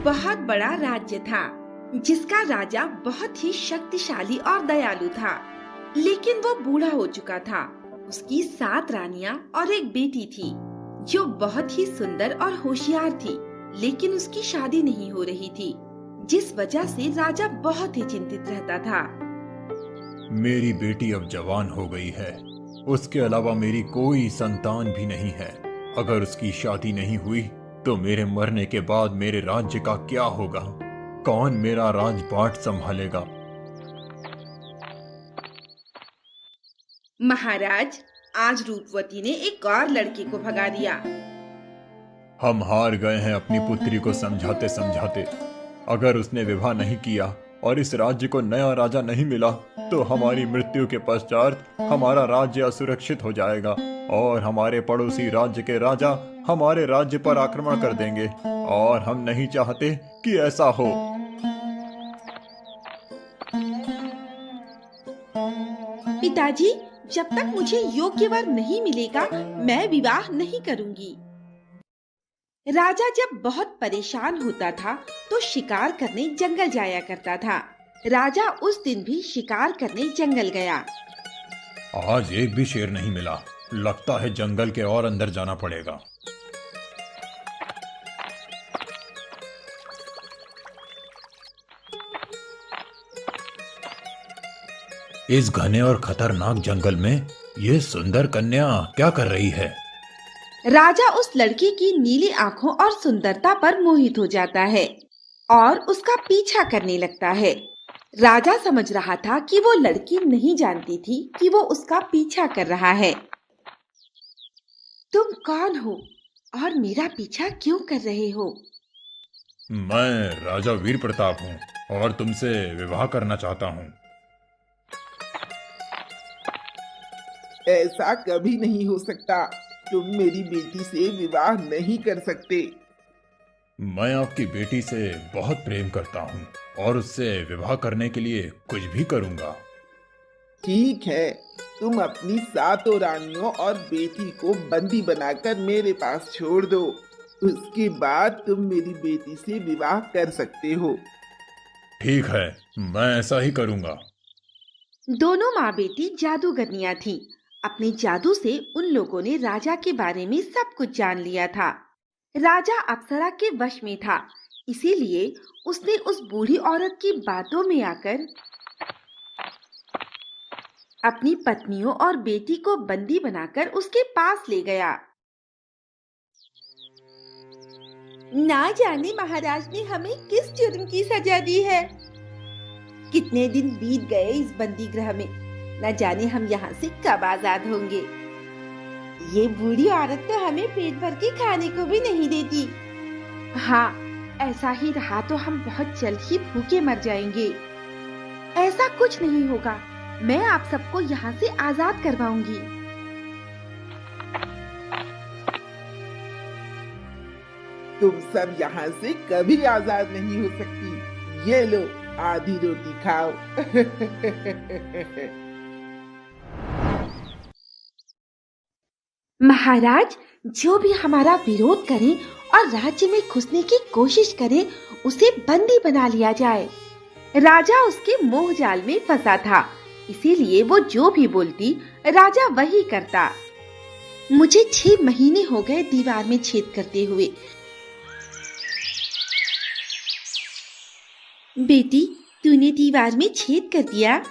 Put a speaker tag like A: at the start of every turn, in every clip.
A: बहुत बड़ा राज्य था जिसका राजा बहुत ही शक्तिशाली और दयालु था, लेकिन वो बूढ़ा हो चुका था। उसकी 7 रानियां और एक बेटी थी जो बहुत ही सुंदर और होशियार थी, लेकिन उसकी शादी नहीं हो रही थी, जिस वजह से राजा बहुत ही चिंतित रहता था।
B: मेरी बेटी अब जवान हो गई है, उसके अलावा मेरी कोई संतान भी नहीं है। अगर उसकी शादी नहीं हुई तो मेरे मरने के बाद मेरे राज्य का क्या होगा? कौन मेरा राजपाट संभालेगा?
A: महाराज, आज रूपवती ने एक और लड़के को भगा दिया।
B: हम हार गए हैं अपनी पुत्री को समझाते समझाते। अगर उसने विवाह नहीं किया और इस राज्य को नया राजा नहीं मिला तो हमारी मृत्यु के पश्चात हमारा राज्य असुरक्षित हो जाएगा और हमारे पड़ोसी राज्य के राजा हमारे राज्य पर आक्रमण कर देंगे, और हम नहीं चाहते कि ऐसा हो।
A: पिताजी, जब तक मुझे योग्य वर नहीं मिलेगा मैं विवाह नहीं करूंगी। राजा जब बहुत परेशान होता था तो शिकार करने जंगल जाया करता था। राजा उस दिन भी शिकार करने जंगल गया।
B: आज एक भी शेर नहीं मिला, लगता है जंगल के और अंदर जाना पड़ेगा। इस घने और खतरनाक जंगल में ये सुंदर कन्या क्या कर रही है?
A: राजा उस लड़की की नीली आंखों और सुंदरता पर मोहित हो जाता है और उसका पीछा करने लगता है। राजा समझ रहा था कि वो लड़की नहीं जानती थी कि वो उसका पीछा कर रहा है। तुम कौन हो और मेरा पीछा क्यों कर रहे हो?
B: मैं राजा वीर प्रताप हूँ और तुमसे विवाह करना चाहता हूँ।
C: ऐसा कभी नहीं हो सकता। तुम मेरी बेटी से विवाह नहीं कर सकते।
B: मैं आपकी बेटी से बहुत प्रेम करता हूँ और उससे विवाह करने के लिए कुछ भी करूँगा।
C: ठीक है, तुम अपनी 7 रानियों और बेटी को बंदी बनाकर मेरे पास छोड़ दो। उसके बाद तुम मेरी बेटी से विवाह कर सकते हो।
B: ठीक है, मैं ऐसा ही करूँगा।
A: दोनों माँ बेटी जादूगरनियां थीं। अपने जादू से उन लोगों ने राजा के बारे में सब कुछ जान लिया था। राजा अप्सरा के वश में था, इसीलिए उसने उस बूढ़ी औरत की बातों में आकर अपनी पत्नियों और बेटी को बंदी बनाकर उसके पास ले गया। ना जाने महाराज ने हमें किस जुर्म की सजा दी है। कितने दिन बीत गए इस बंदी गृह में, न जाने हम यहाँ से कब आजाद होंगे। ये बूढ़ी औरत तो हमें पेट भर के खाने को भी नहीं देती। हाँ, ऐसा ही रहा तो हम बहुत जल्द ही भूखे मर जाएंगे। ऐसा कुछ नहीं होगा, मैं आप सबको यहाँ से आजाद करवाऊंगी।
C: तुम सब यहाँ से कभी आजाद नहीं हो सकती। ये लो, आधी रोटी खाओ।
A: महाराज, जो भी हमारा विरोध करे और राज्य में घुसने की कोशिश करे उसे बंदी बना लिया जाए। राजा उसके मोह जाल में फंसा था, इसीलिए वो जो भी बोलती राजा वही करता। मुझे 6 महीने हो गए दीवार में छेद करते हुए। बेटी, तूने दीवार में छेद कर दिया।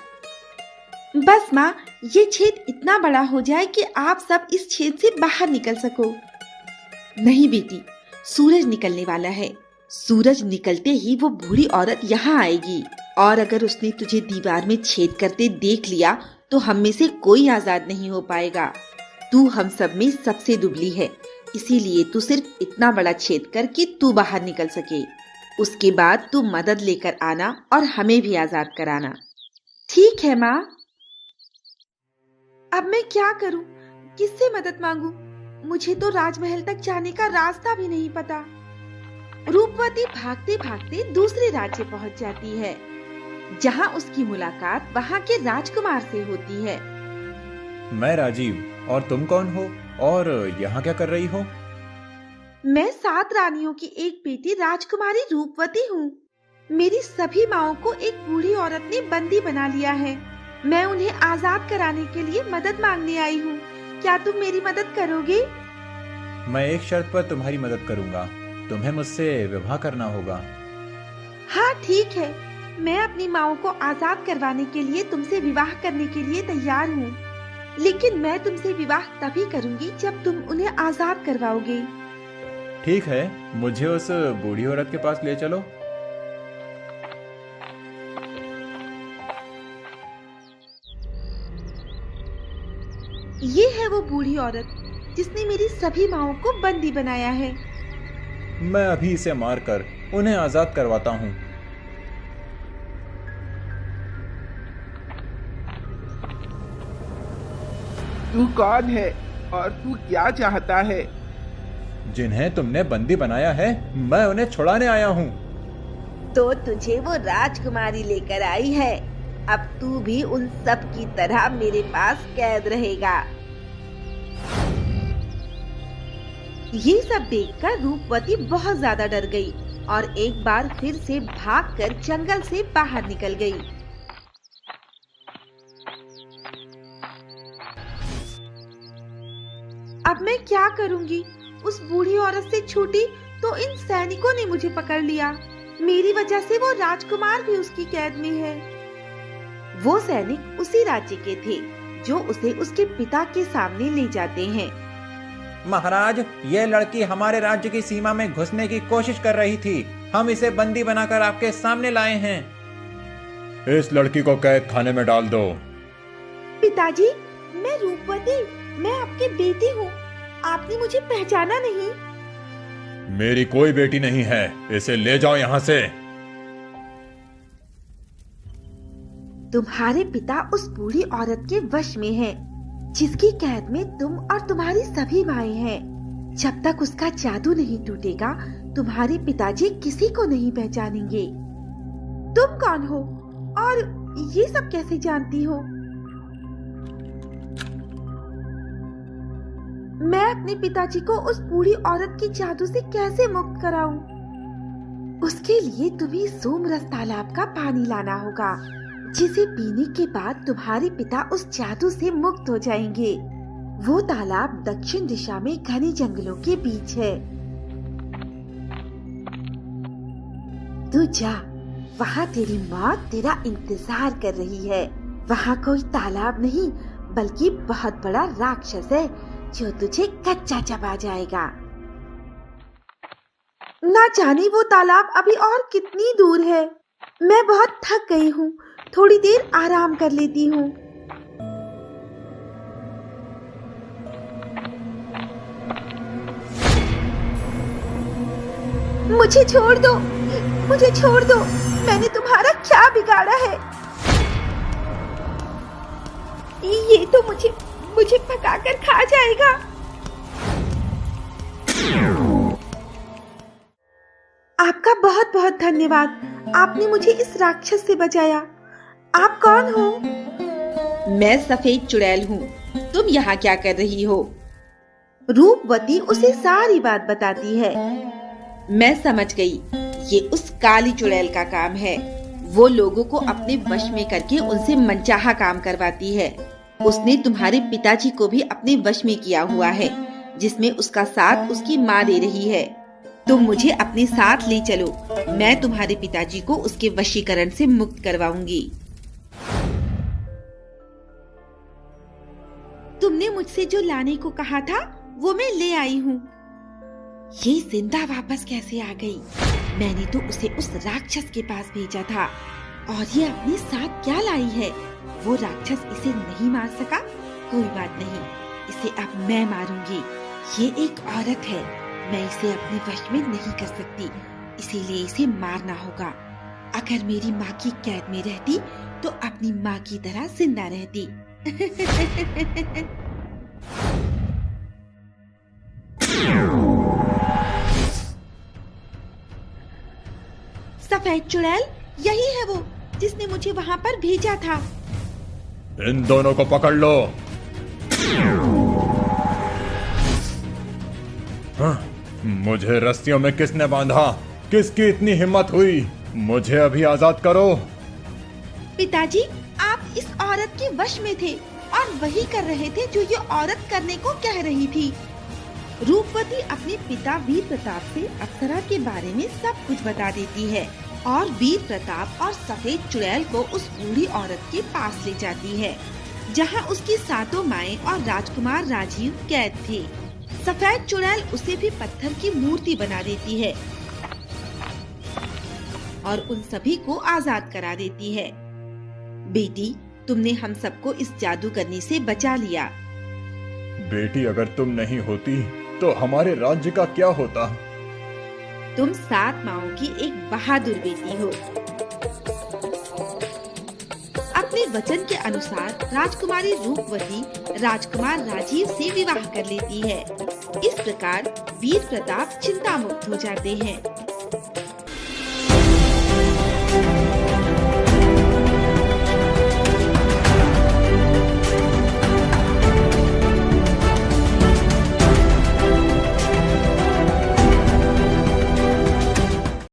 A: बस माँ, ये छेद इतना बड़ा हो जाए कि आप सब इस छेद से बाहर निकल सको। नहीं बेटी, सूरज निकलने वाला है। सूरज निकलते ही वो बूढ़ी औरत यहाँ आएगी और अगर उसने तुझे दीवार में छेद करते देख लिया तो हम में से कोई आजाद नहीं हो पाएगा। तू हम सब में सबसे दुबली है, इसीलिए तू सिर्फ इतना बड़ा छेद कर कि तू बाहर निकल सके। उसके बाद तू मदद लेकर आना और हमें भी आजाद कराना। ठीक है माँ। अब मैं क्या करूं? किससे मदद मांगूं? मुझे तो राजमहल तक जाने का रास्ता भी नहीं पता। रूपवती भागते भागते दूसरे राज्य पहुंच जाती है, जहां उसकी मुलाकात वहां के राजकुमार से होती है।
B: मैं राजीव, और तुम कौन हो और यहाँ क्या कर रही हो?
A: मैं 7 रानियों की एक बेटी राजकुमारी रूपवती हूँ। मेरी सभी माँओं को एक बूढ़ी औरत ने बंदी बना लिया है। मैं उन्हें आजाद कराने के लिए मदद मांगने आई हूँ। क्या तुम मेरी मदद करोगे?
B: मैं एक शर्त पर तुम्हारी मदद करूंगा। तुम्हें मुझसे विवाह करना होगा।
A: हाँ ठीक है, मैं अपनी माँओं को आजाद करवाने के लिए तुमसे विवाह करने के लिए तैयार हूँ, लेकिन मैं तुमसे विवाह तभी करूँगी जब तुम उन्हें आजाद करवाओगे।
B: ठीक है, मुझे उस बूढ़ी औरत के पास ले चलो।
A: ये है वो बूढ़ी औरत जिसने मेरी सभी माँओं को बंदी बनाया है।
B: मैं अभी इसे मारकर उन्हें आजाद करवाता हूँ।
C: तू कौन है और तू क्या चाहता है?
B: जिन्हें तुमने बंदी बनाया है, मैं उन्हें छुड़ाने आया हूँ।
A: तो तुझे वो राजकुमारी लेकर आई है। अब तू भी उन सब की तरह मेरे पास कैद रहेगा। ये सब देखकर रूपवती बहुत ज्यादा डर गई और एक बार फिर से भागकर जंगल से बाहर निकल गई। अब मैं क्या करूंगी? उस बूढ़ी औरत से छूटी तो इन सैनिकों ने मुझे पकड़ लिया। मेरी वजह से वो राजकुमार भी उसकी कैद में है। वो सैनिक उसी राज्य के थे जो उसे उसके पिता के सामने ले जाते हैं।
D: महाराज, ये लड़की हमारे राज्य की सीमा में घुसने की कोशिश कर रही थी। हम इसे बंदी बनाकर आपके सामने लाए हैं।
B: इस लड़की को कैद खाने में डाल दो।
A: पिताजी, मैं रूपवती, मैं आपकी बेटी हूँ। आपने मुझे पहचाना नहीं?
B: मेरी कोई बेटी नहीं है, इसे ले जाओ यहाँ से।
A: तुम्हारे पिता उस बूढ़ी औरत के वश में हैं, जिसकी कैद में तुम और तुम्हारी सभी माएं हैं। जब तक उसका जादू नहीं टूटेगा, तुम्हारे पिताजी किसी को नहीं पहचानेंगे। तुम कौन हो और ये सब कैसे जानती हो? मैं अपने पिताजी को उस बूढ़ी औरत की जादू से कैसे मुक्त कराऊं? उसके लिए तुम्हें सोमरस तालाब का पानी लाना होगा, जिसे पीने के बाद तुम्हारे पिता उस जादू से मुक्त हो जाएंगे। वो तालाब दक्षिण दिशा में घने जंगलों के बीच है। तू जा, वहाँ तेरी मौत तेरा इंतजार कर रही है। वहाँ कोई तालाब नहीं, बल्कि बहुत बड़ा राक्षस है जो तुझे कच्चा चबा जाएगा। ना जाने वो तालाब अभी और कितनी दूर है। मैं बहुत थक गई हूँ, थोड़ी देर आराम कर लेती हूँ। मुझे छोड़ दो, मुझे छोड़ दो। मैंने तुम्हारा क्या बिगाड़ा है? ये तो मुझे पकाकर खा जाएगा। आपका बहुत बहुत धन्यवाद। आपने मुझे इस राक्षस से बचाया। आप कौन हो? मैं सफेद चुड़ैल हूँ। तुम यहाँ क्या कर रही हो? रूपवती उसे सारी बात बताती है। मैं समझ गई, ये उस काली चुड़ैल का काम है। वो लोगों को अपने वश में करके उनसे मनचाहा काम करवाती है। उसने तुम्हारे पिताजी को भी अपने वश में किया हुआ है, जिसमें उसका साथ उसकी माँ दे रही है। तुम मुझे अपने साथ ले चलो, मैं तुम्हारे पिताजी को उसके वशीकरण से मुक्त करवाऊंगी। तुमने मुझसे जो लाने को कहा था वो मैं ले आई हूँ। ये जिंदा वापस कैसे आ गई? मैंने तो उसे उस राक्षस के पास भेजा था, और ये अपने साथ क्या लाई है? वो राक्षस इसे नहीं मार सका? कोई बात नहीं, इसे अब मैं मारूंगी। ये एक औरत है, मैं इसे अपने वश में नहीं कर सकती, इसीलिए इसे मारना होगा। अगर मेरी माँ की कैद में रहती तो अपनी माँ की तरह जिंदा रहती। सफेद चुड़ैल, यही है वो जिसने मुझे वहाँ पर भेजा था।
B: इन दोनों को पकड़ लो।
D: हाँ,
B: मुझे रस्सियों में किसने बांधा? किसकी इतनी हिम्मत हुई? मुझे अभी आजाद करो।
A: पिताजी, आप इस औरत के वश में थे और वही कर रहे थे जो ये औरत करने को कह रही थी। रूपवती अपने पिता वीर प्रताप से अप्सरा के बारे में सब कुछ बता देती है और वीर प्रताप और सफेद चुड़ैल को उस बूढ़ी औरत के पास ले जाती है, जहां उसकी सातों माएं और राजकुमार राजीव कैद थे। सफेद चुड़ैल उसे भी पत्थर की मूर्ति बना देती है और उन सभी को आजाद करा देती है। बेटी, तुमने हम सबको इस जादूगरनी से बचा लिया।
B: बेटी, अगर तुम नहीं होती तो हमारे राज्य का क्या होता?
A: तुम 7 माओं की एक बहादुर बेटी हो। अपने वचन के अनुसार राजकुमारी रूपवती राजकुमार राजीव से विवाह कर लेती है। इस प्रकार वीर प्रताप चिंता मुक्त हो जाते हैं